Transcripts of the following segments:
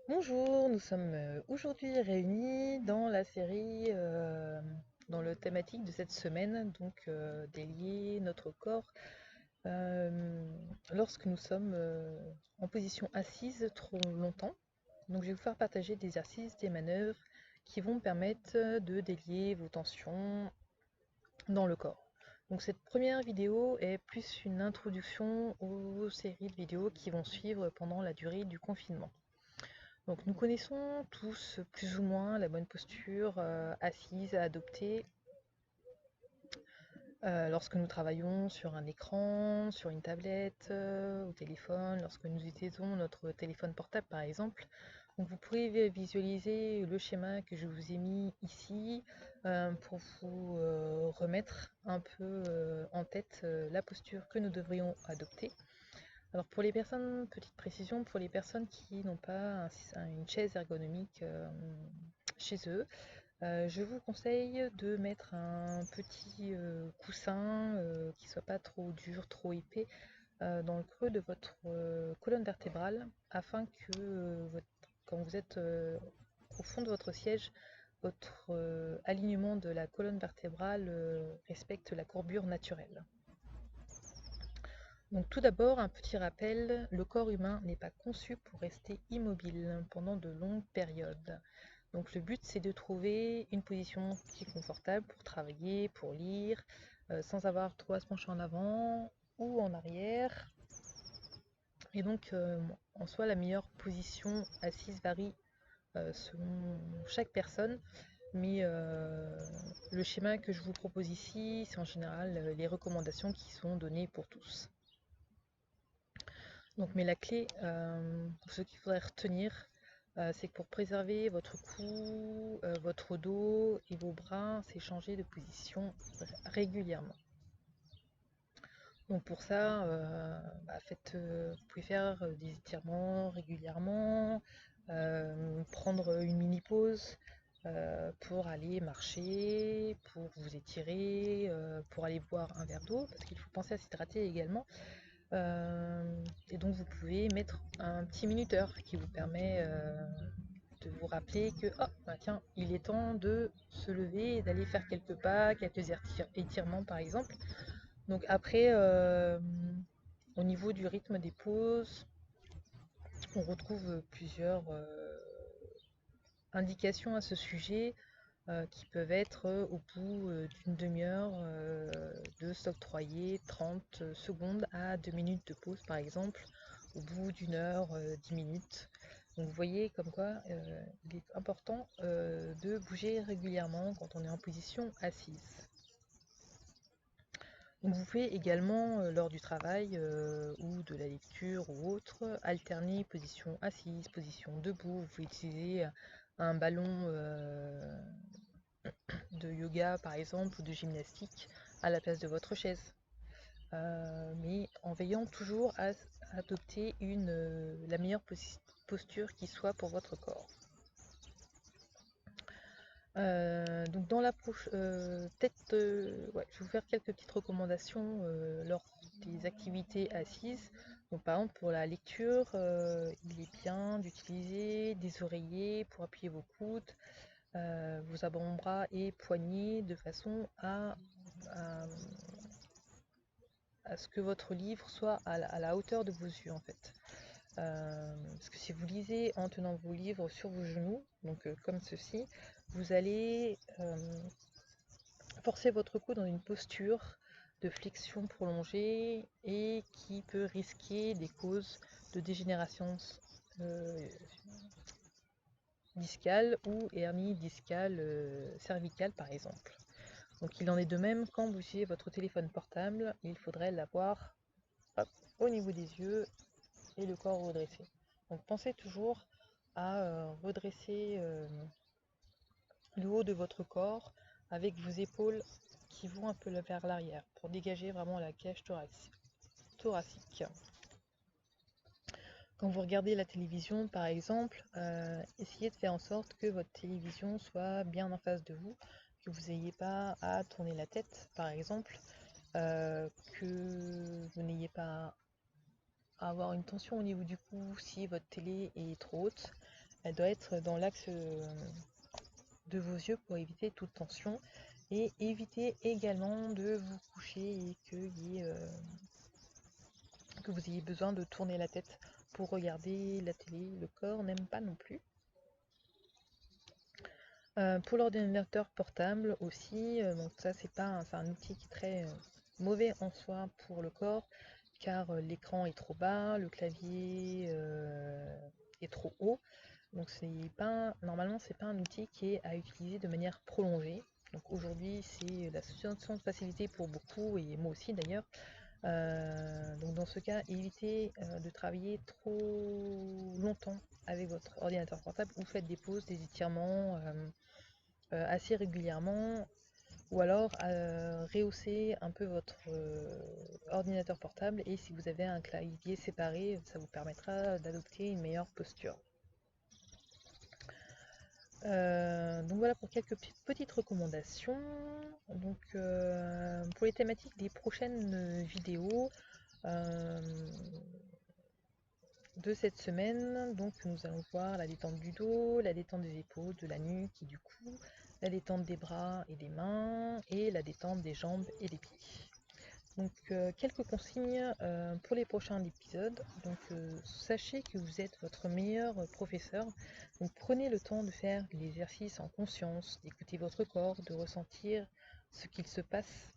Bonjour, nous sommes aujourd'hui réunis dans la série, dans le thématique de cette semaine, donc délier notre corps lorsque nous sommes en position assise trop longtemps. Donc je vais vous faire partager des exercices, des manœuvres qui vont permettre de délier vos tensions dans le corps. Donc cette première vidéo est plus une introduction aux séries de vidéos qui vont suivre pendant la durée du confinement. Donc nous connaissons tous plus ou moins la bonne posture assise à adopter lorsque nous travaillons sur un écran, sur une tablette, au téléphone, lorsque nous utilisons notre téléphone portable par exemple. Donc vous pouvez visualiser le schéma que je vous ai mis ici pour vous remettre un peu en tête la posture que nous devrions adopter. Alors pour les personnes, petite précision, pour les personnes qui n'ont pas une chaise ergonomique chez eux, je vous conseille de mettre un petit coussin qui soit pas trop dur, trop épais, dans le creux de votre colonne vertébrale, afin que quand vous êtes au fond de votre siège, votre alignement de la colonne vertébrale respecte la courbure naturelle. Donc tout d'abord, un petit rappel, le corps humain n'est pas conçu pour rester immobile pendant de longues périodes. Donc le but, c'est de trouver une position qui est confortable pour travailler, pour lire, sans avoir trop à se pencher en avant ou en arrière. Et donc en soi, la meilleure position assise varie selon chaque personne, mais le schéma que je vous propose ici, c'est en général les recommandations qui sont données pour tous. Donc, mais la clé, pour ce qu'il faudrait retenir, c'est que pour préserver votre cou, votre dos et vos bras, c'est changer de position régulièrement. Donc pour ça, vous pouvez faire des étirements régulièrement, prendre une mini pause pour aller marcher, pour vous étirer, pour aller boire un verre d'eau, parce qu'il faut penser à s'hydrater également. Et donc vous pouvez mettre un petit minuteur qui vous permet de vous rappeler que oh, bah tiens, il est temps de se lever et d'aller faire quelques pas, quelques étirements par exemple. Donc après, au niveau du rythme des pauses, on retrouve plusieurs indications à ce sujet qui peuvent être au bout d'une demi-heure de s'octroyer 30 secondes à 2 minutes de pause par exemple, au bout d'une heure, 10 minutes. Donc vous voyez comme quoi il est important de bouger régulièrement quand on est en position assise. Donc vous pouvez également, lors du travail ou de la lecture ou autre, alterner position assise, position debout. Vous pouvez utiliser un ballon de yoga par exemple ou de gymnastique à la place de votre chaise. Mais en veillant toujours à adopter la meilleure posture qui soit pour votre corps. Donc dans la peut-être, ouais, je vais vous faire quelques petites recommandations lors des activités assises. Donc par exemple pour la lecture, il est bien d'utiliser des oreillers pour appuyer vos coudes, vos avant-bras et poignets de façon à, à ce que votre livre soit à la hauteur de vos yeux en fait. Parce que si vous lisez en tenant vos livres sur vos genoux, donc comme ceci, vous allez forcer votre cou dans une posture de flexion prolongée et qui peut risquer des causes de dégénération euh, discale ou hernie discale cervicale par exemple. Donc il en est de même quand vous utilisez votre téléphone portable, il faudrait l'avoir au niveau des yeux et le corps redressé. Donc pensez toujours à redresser le haut de votre corps avec vos épaules qui vont un peu vers l'arrière pour dégager vraiment la cage thoracique. Quand vous regardez la télévision par exemple, essayez de faire en sorte que votre télévision soit bien en face de vous, que vous n'ayez pas à tourner la tête par exemple, que vous n'ayez pas à avoir une tension au niveau du cou si votre télé est trop haute. elle doit être dans l'axe de vos yeux pour éviter toute tension et éviter également de vous coucher et que vous ayez besoin de tourner la tête pour regarder la télé. Le corps n'aime pas non plus. Pour l'ordinateur portable aussi, donc ça c'est un outil qui est très mauvais en soi pour le corps, car l'écran est trop bas, le clavier est trop haut. Donc normalement c'est pas un outil qui est à utiliser de manière prolongée. Donc aujourd'hui c'est la solution de facilité pour beaucoup, et moi aussi d'ailleurs. Donc dans ce cas, évitez de travailler trop longtemps avec votre ordinateur portable, ou faites des pauses, des étirements assez régulièrement, ou alors rehaussez un peu votre ordinateur portable, et si vous avez un clavier séparé, ça vous permettra d'adopter une meilleure posture. Donc voilà pour quelques petites recommandations. Donc pour les thématiques des prochaines vidéos de cette semaine, donc nous allons voir la détente du dos, la détente des épaules, de la nuque et du cou, la détente des bras et des mains, et la détente des jambes et des pieds. Donc quelques consignes pour les prochains épisodes. Donc sachez que vous êtes votre meilleur professeur. Donc prenez le temps de faire l'exercice en conscience, d'écouter votre corps, de ressentir ce qu'il se passe.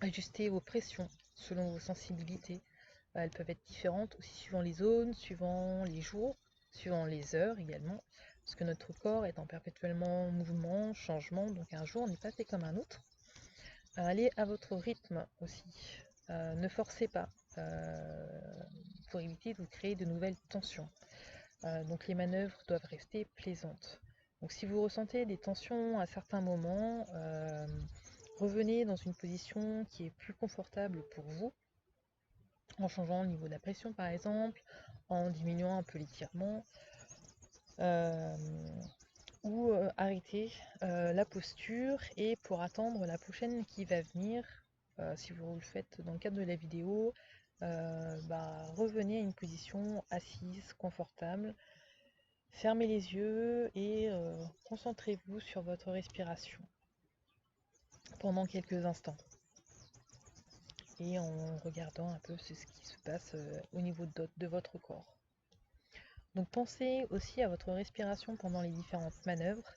Ajustez vos pressions selon vos sensibilités. Elles peuvent être différentes aussi suivant les zones, suivant les jours, suivant les heures également, parce que notre corps est en perpétuellement mouvement, changement, donc un jour n'est pas fait comme un autre. Allez à votre rythme aussi, ne forcez pas pour éviter de créer de nouvelles tensions. Donc les manœuvres doivent rester plaisantes. Donc si vous ressentez des tensions à certains moments, revenez dans une position qui est plus confortable pour vous, en changeant le niveau de la pression par exemple, en diminuant un peu l'étirement, ou arrêter la posture, et pour attendre la prochaine qui va venir, si vous le faites dans le cadre de la vidéo, revenez à une position assise, confortable, fermez les yeux et concentrez-vous sur votre respiration pendant quelques instants, et en regardant un peu ce qui se passe au niveau de votre corps. Donc pensez aussi à votre respiration pendant les différentes manœuvres,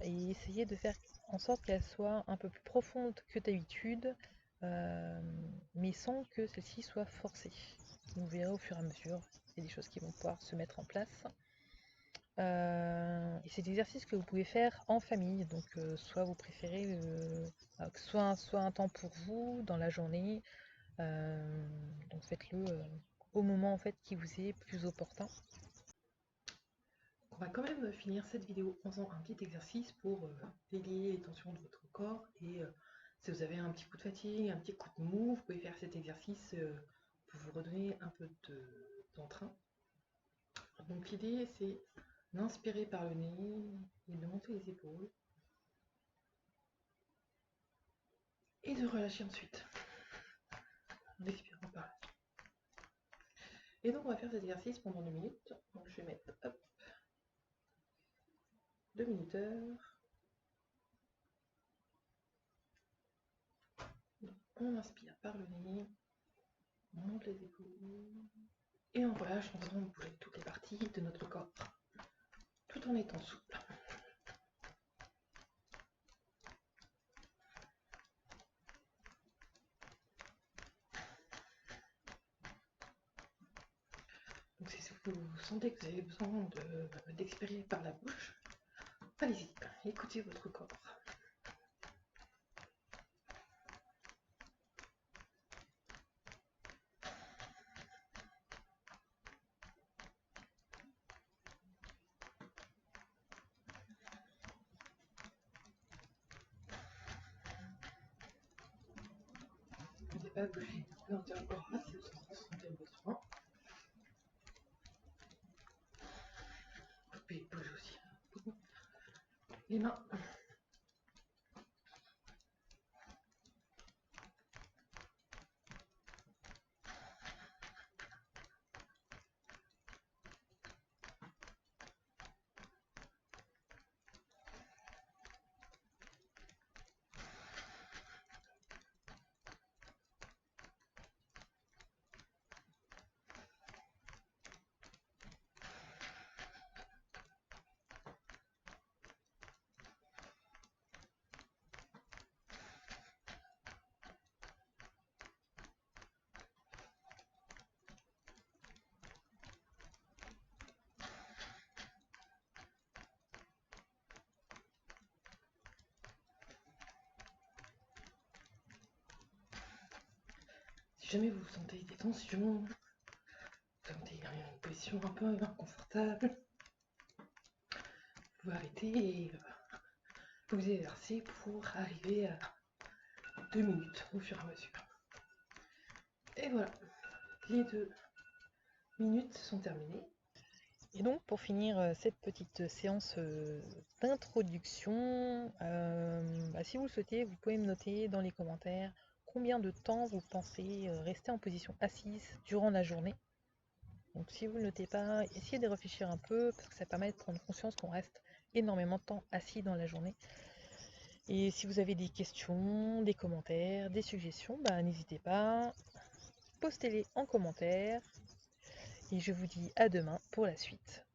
et essayez de faire en sorte qu'elle soit un peu plus profonde que d'habitude, mais sans que celle-ci soit forcée. Vous verrez au fur et à mesure, il y a des choses qui vont pouvoir se mettre en place. Et c'est des exercices que vous pouvez faire en famille, donc soit vous préférez soit un temps pour vous dans la journée, donc faites-le au moment en fait qui vous est plus opportun. On va quand même finir cette vidéo en faisant un petit exercice pour délier les tensions de votre corps, et si vous avez un petit coup de fatigue, un petit coup de mou, vous pouvez faire cet exercice pour vous redonner un peu d'entrain. Donc l'idée c'est d'inspirer par le nez et de monter les épaules, et de relâcher ensuite en expirant par là. Et donc on va faire cet exercice pendant 2 minutes. Donc je vais mettre 2 minuteurs. Donc on inspire par le nez, on monte les épaules, et on relâche en faisant bouger toutes les parties de notre corps, tout en étant souple. Donc si vous sentez que vous avez besoin d'expirer par la bouche, allez-y, écoutez votre corps. N'hésitez pas à bouger l'intérieur corps si vous sentez le besoin. Vous pouvez bouger aussi les mains. Si jamais vous sentez des tensions, vous sentez une position un peu inconfortable, vous pouvez arrêter et vous exercer pour arriver à 2 minutes au fur et à mesure. Et voilà, les 2 minutes sont terminées. Et donc pour finir cette petite séance d'introduction, si vous le souhaitez, vous pouvez me noter dans les commentaires combien de temps vous pensez rester en position assise durant la journée. Donc si vous ne le notez pas, essayez de réfléchir un peu parce que ça permet de prendre conscience qu'on reste énormément de temps assis dans la journée. Et si vous avez des questions, des commentaires, des suggestions, n'hésitez pas, postez-les en commentaire. Et je vous dis à demain pour la suite.